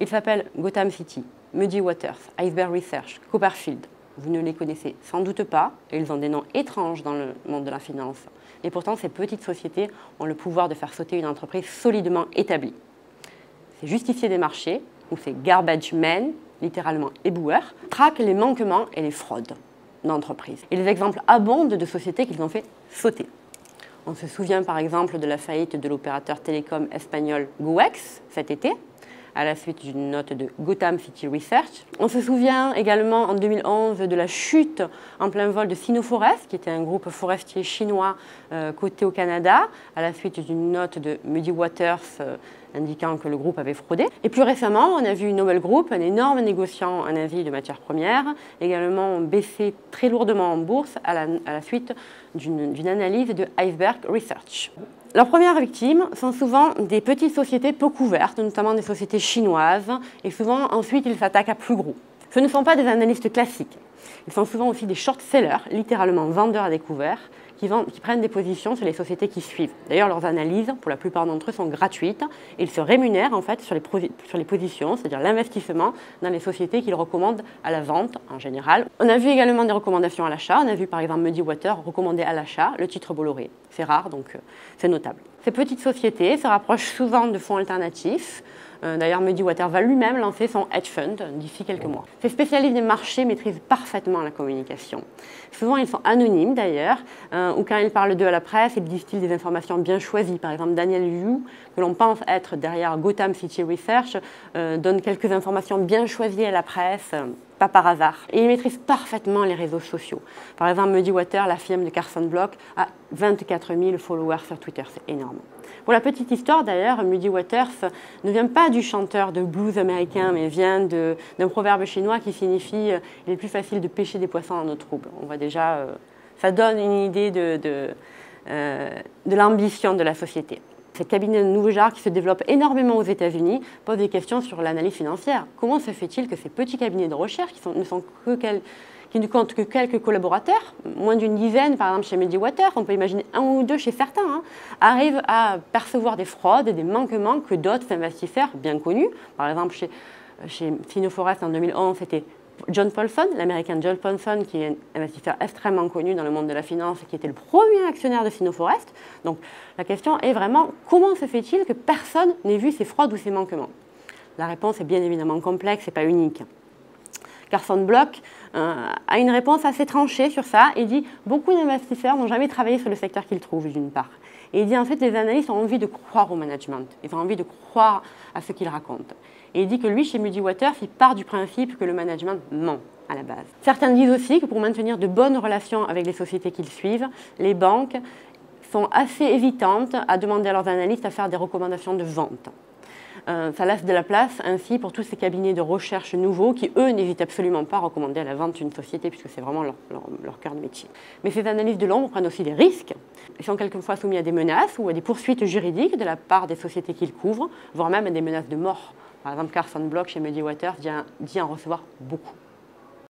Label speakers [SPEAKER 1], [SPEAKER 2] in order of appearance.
[SPEAKER 1] Ils s'appellent Gotham City, Muddy Waters, Iceberg Research, Copperfield. Vous ne les connaissez sans doute pas, et ils ont des noms étranges dans le monde de la finance. Et pourtant, ces petites sociétés ont le pouvoir de faire sauter une entreprise solidement établie. Ces justiciers des marchés, ou ces garbage men, littéralement éboueurs, traquent les manquements et les fraudes d'entreprises. Et les exemples abondent de sociétés qu'ils ont fait sauter. On se souvient par exemple de la faillite de l'opérateur télécom espagnol Goex cet été, à la suite d'une note de Gotham City Research. On se souvient également en 2011 de la chute en plein vol de Sino-Forest, qui était un groupe forestier chinois coté au Canada, à la suite d'une note de Muddy Waters indiquant que le groupe avait fraudé. Et plus récemment, on a vu Nobel Group, un énorme négociant en Asie de matières premières, également baisser très lourdement en bourse à la suite d'une analyse de Iceberg Research. Leurs premières victimes sont souvent des petites sociétés peu couvertes, notamment des sociétés chinoises, et souvent ensuite ils s'attaquent à plus gros. Ce ne sont pas des analystes classiques, ils sont souvent aussi des short-sellers, littéralement vendeurs à découvert, qui prennent des positions sur les sociétés qui suivent. D'ailleurs, leurs analyses, pour la plupart d'entre eux, sont gratuites et ils se rémunèrent en fait sur les positions, c'est-à-dire l'investissement dans les sociétés qu'ils recommandent à la vente en général. On a vu également des recommandations à l'achat. On a vu par exemple Muddy Waters recommander à l'achat le titre Bolloré. C'est rare, donc c'est notable. Ces petites sociétés se rapprochent souvent de fonds alternatifs. D'ailleurs, Muddy Waters va lui-même lancer son hedge fund d'ici quelques mois. Ces spécialistes des marchés maîtrisent parfaitement la communication. Souvent, ils sont anonymes d'ailleurs, ou quand ils parlent d'eux à la presse, ils disent-ils des informations bien choisies. Par exemple, Daniel Yu, que l'on pense être derrière Gotham City Research, donne quelques informations bien choisies à la presse, pas par hasard. Et ils maîtrisent parfaitement les réseaux sociaux. Par exemple, Muddy Waters, la firme de Carson Block, a 24 000 followers sur Twitter, c'est énorme. Pour la petite histoire d'ailleurs, Muddy Waters ne vient pas du chanteur de blues américain, mais vient d'un proverbe chinois qui signifie « il est plus facile de pêcher des poissons dans nos troubles ». On voit déjà, ça donne une idée de l'ambition de la société. Ces cabinets de nouveau genre qui se développent énormément aux États-Unis posent des questions sur l'analyse financière. Comment se fait-il que ces petits cabinets de recherche qui ne comptent que quelques collaborateurs, moins d'une dizaine par exemple chez Muddy Waters, on peut imaginer un ou deux chez certains, arrivent à percevoir des fraudes et des manquements que d'autres investisseurs bien connus, par exemple chez Sino-Forest en 2011, c'était John Paulson, l'américain John Paulson, qui est un investisseur extrêmement connu dans le monde de la finance et qui était le premier actionnaire de Sino-Forest. Donc la question est vraiment comment se fait-il que personne n'ait vu ces fraudes ou ces manquements? La réponse est bien évidemment complexe et pas unique. Carson Block a une réponse assez tranchée sur ça et dit « Beaucoup d'investisseurs n'ont jamais travaillé sur le secteur qu'ils trouvent, d'une part. » Et il dit ensuite « Les analystes ont envie de croire au management, ils ont envie de croire à ce qu'ils racontent. » Et il dit que lui, chez Muddy Waters, il part du principe que le management ment à la base. Certains disent aussi que pour maintenir de bonnes relations avec les sociétés qu'ils suivent, les banques sont assez hésitantes à demander à leurs analystes à faire des recommandations de vente. Ça laisse de la place ainsi pour tous ces cabinets de recherche nouveaux qui, eux, n'hésitent absolument pas à recommander à la vente une société puisque c'est vraiment leur cœur de métier. Mais ces analystes de l'ombre prennent aussi des risques. Ils sont quelquefois soumis à des menaces ou à des poursuites juridiques de la part des sociétés qu'ils couvrent, voire même à des menaces de mort. Par exemple, Carson Block chez Muddy Waters dit en recevoir beaucoup.